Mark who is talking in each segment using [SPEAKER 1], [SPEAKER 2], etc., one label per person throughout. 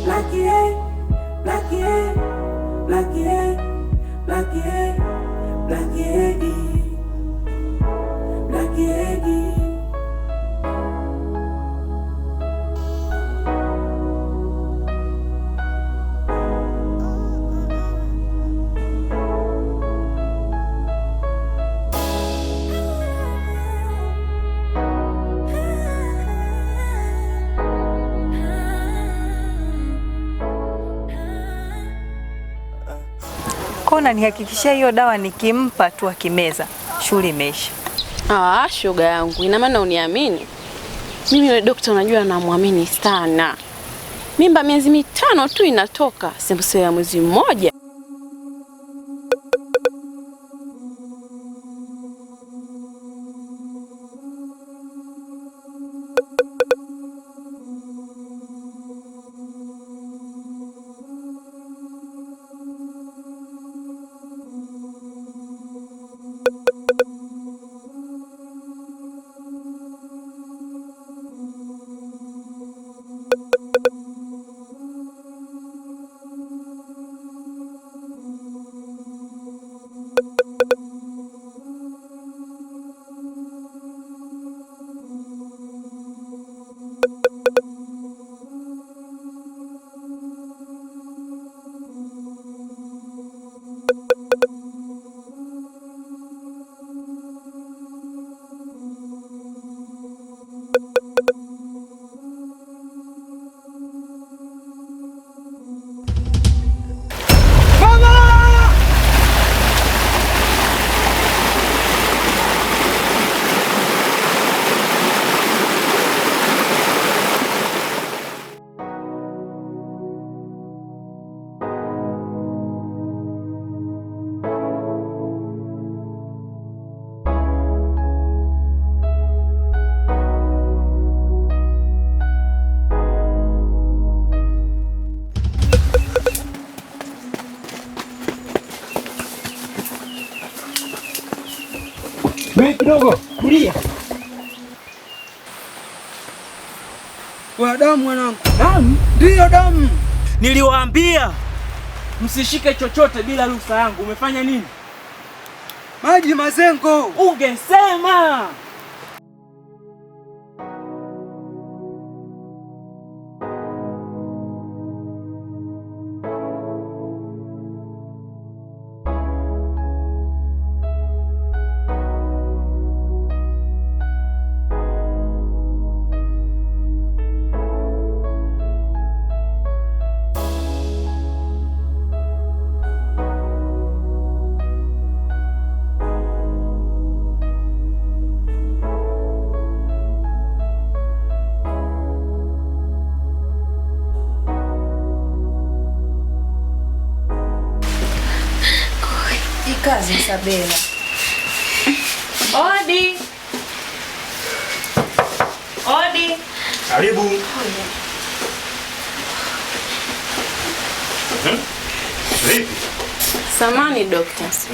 [SPEAKER 1] Blackie, Blackie, Blackie, Blackie, Blackie, Blackie.
[SPEAKER 2] Kona nihakikishia hiyo dawa nikimpa tu akimeza, shughuli imeisha.
[SPEAKER 3] Shoga yangu, ina maana uniamini? Mimi yule daktari unajua namwamini sana. Mimba miezi 5 tu inatoka, sembuse ya mwezi mmoja.
[SPEAKER 4] Kidogo, kulia. Kwa damu mwanangu. Damu? Ndio damu.
[SPEAKER 5] Niliwaambia msishike chochote bila ruhusa yangu. Umefanya nini?
[SPEAKER 4] Maji mazengo.
[SPEAKER 5] Ungesema.
[SPEAKER 2] Kazi Isabela. Odi. Odi.
[SPEAKER 6] Karibu. Vipi?
[SPEAKER 3] Samani doctors.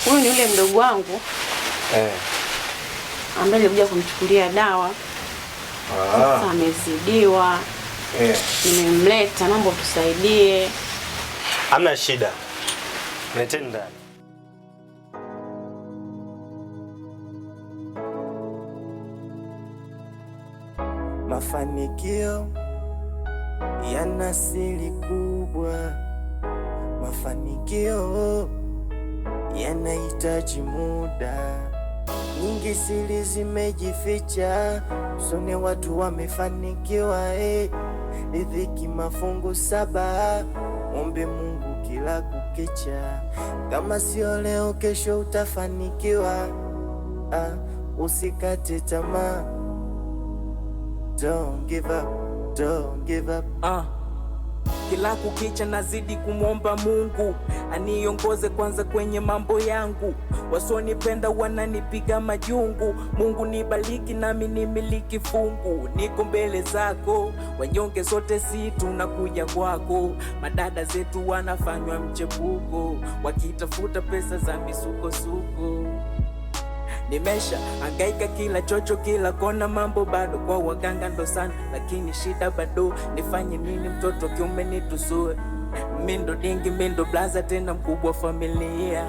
[SPEAKER 3] Huyu ni yule mdogo wangu. Ambaye alikuja kumchukulia dawa. Sasa amezidiwa. Nimemleta, naomba tusaidie.
[SPEAKER 6] Hamna shida. Nitenda.
[SPEAKER 1] Mafanikio yana siri kubwa. Mafanikio yanahitaji muda. Nyingi siri zimejificha. Usone watu wamefanikiwa riziki mafungu 7. Ombe Mungu kila kukicha. Kama sio leo kesho utafanikiwa. Usikate tamaa. Don't give up, don't give up.
[SPEAKER 5] Kila kukicha nazidi kumwomba Mungu aniongoze kwanza kwenye mambo yangu. Wasonipenda wananipiga majungu. Mungu nibariki nami nimiliki fungu. Niko mbele zako, wanyonge sote si tunakuja kwako. Madada zetu wanafanywa mchepuko, wakitafuta pesa za misukosuko. Nimesha hangaika kila chocho kila kona, mambo bado kwa waganga ndo sana, lakini shida bado. Nifanye nini mtoto kiume nitusue? Mindo dingi mindo blaza tena mkubwa familia.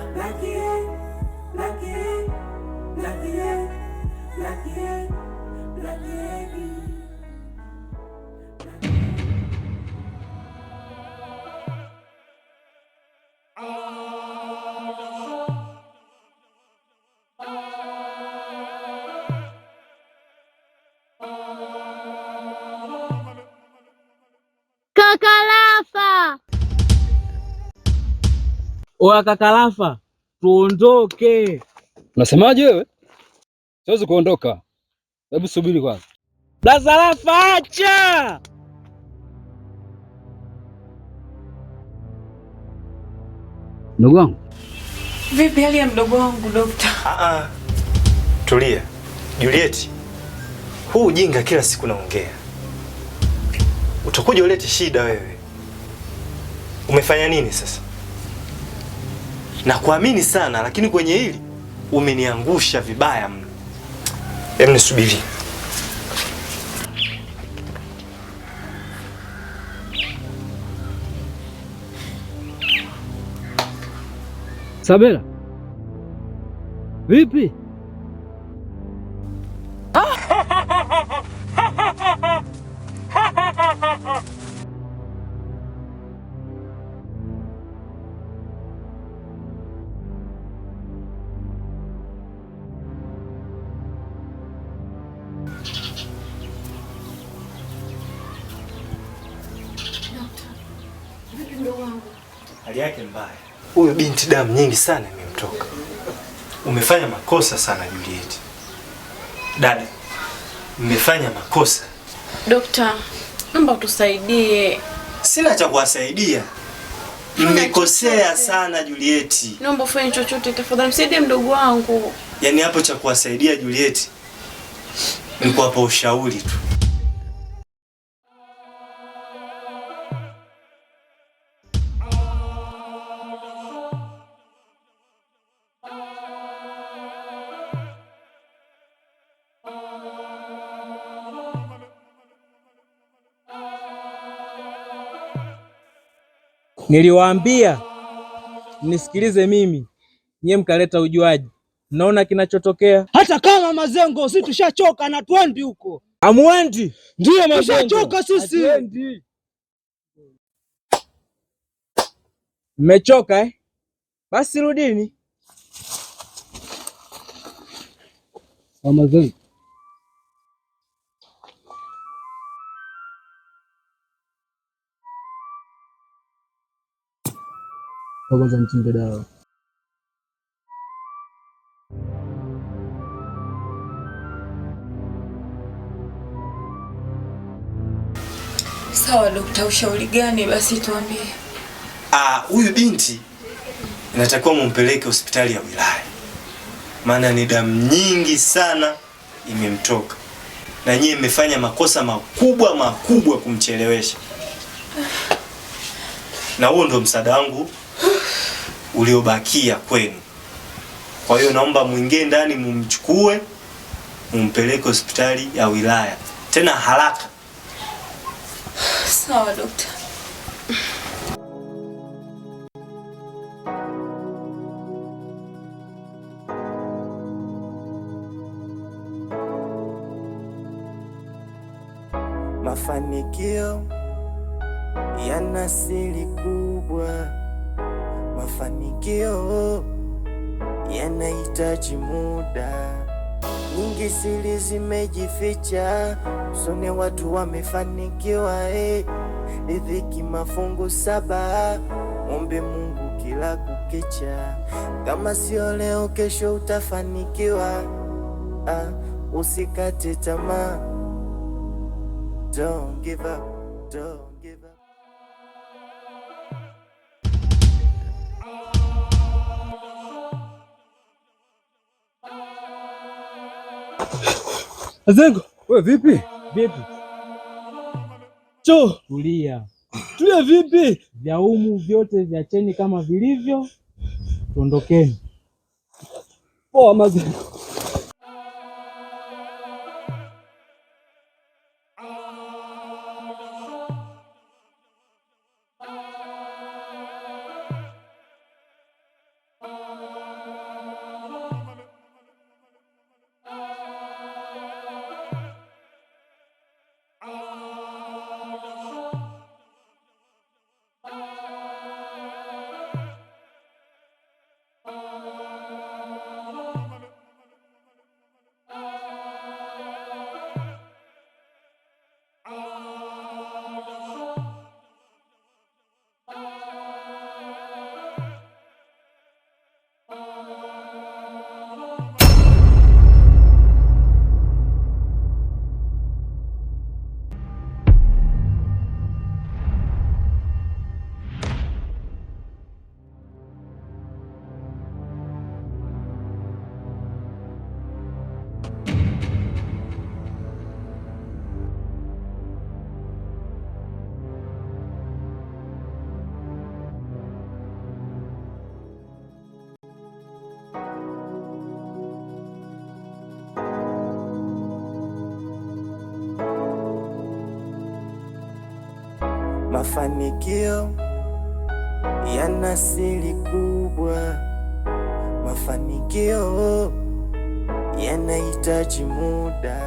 [SPEAKER 7] Kakalafa.
[SPEAKER 4] Oya Kakalafa, tuondoke.
[SPEAKER 8] Unasemaje wewe? Siwezi kuondoka. Hebu subiri kwanza.
[SPEAKER 4] Lazalafa, acha!
[SPEAKER 8] Ndugu wangu.
[SPEAKER 2] Vipi hali ya mdogo wangu dokta?
[SPEAKER 6] Tulia. Juliet. Huu ujinga kila siku naongea. Utakuja ulete shida wewe. Umefanya nini sasa? Na kuamini sana lakini kwenye hili umeniangusha vibaya mno. Hebu nisubiri.
[SPEAKER 8] Sabela. Vipi?
[SPEAKER 6] Hali yake mbaya. Huyo binti damu nyingi sana imemtoka. Umefanya makosa sana Juliet. Dada, mmefanya makosa.
[SPEAKER 3] Dokta, naomba utusaidie.
[SPEAKER 6] Sina cha kuwasaidia. Mmekosea sana Juliet.
[SPEAKER 3] Naomba ufanye chochote tafadhali, msaidie mdogo wangu.
[SPEAKER 6] Yaani hapo cha kuwasaidia Juliet ni kuwapa ushauri tu.
[SPEAKER 4] Niliwaambia nisikilize mimi, nyie mkaleta ujuaji. Naona kinachotokea. Hata kama Mazengo, sisi tushachoka na twendi huko. Amwendi? Ndio Mazengo. Tushachoka sisi. Atwendi. Mmechoka eh? Basi rudini.
[SPEAKER 8] Mazengo. Kwanza nichimbe dawa.
[SPEAKER 2] Sawa dokta, ushauri gani basi tuambie?
[SPEAKER 6] Huyu binti inatakiwa mumpeleke hospitali ya wilaya. Maana ni damu nyingi sana imemtoka. Na nyie mmefanya makosa makubwa kumchelewesha. Na huo ndo msaada wangu uliobakia kwenu. Kwa hiyo naomba muingie ndani mumchukue, mumpeleke hospitali ya wilaya. Tena haraka.
[SPEAKER 2] Sawa dokta.
[SPEAKER 1] Mafanikio yana siri kubwa. Mafanikio yanahitaji muda. Nyingi siri zimejificha, usone watu wamefanikiwa. Riziki mafungu 7, ombe Mungu kila kukicha. Kama sio leo, kesho utafanikiwa. Usikate tamaa. Don't give up. Don't give up.
[SPEAKER 8] Mazengo, wewe vipi?
[SPEAKER 4] Vipi? Tulia.
[SPEAKER 8] Tulia vipi?
[SPEAKER 4] Vya humu vyote viacheni kama vilivyo. Tuondokeni.
[SPEAKER 8] Poa Mazengo.
[SPEAKER 1] Mafanikio yana siri kubwa, mafanikio yanahitaji muda.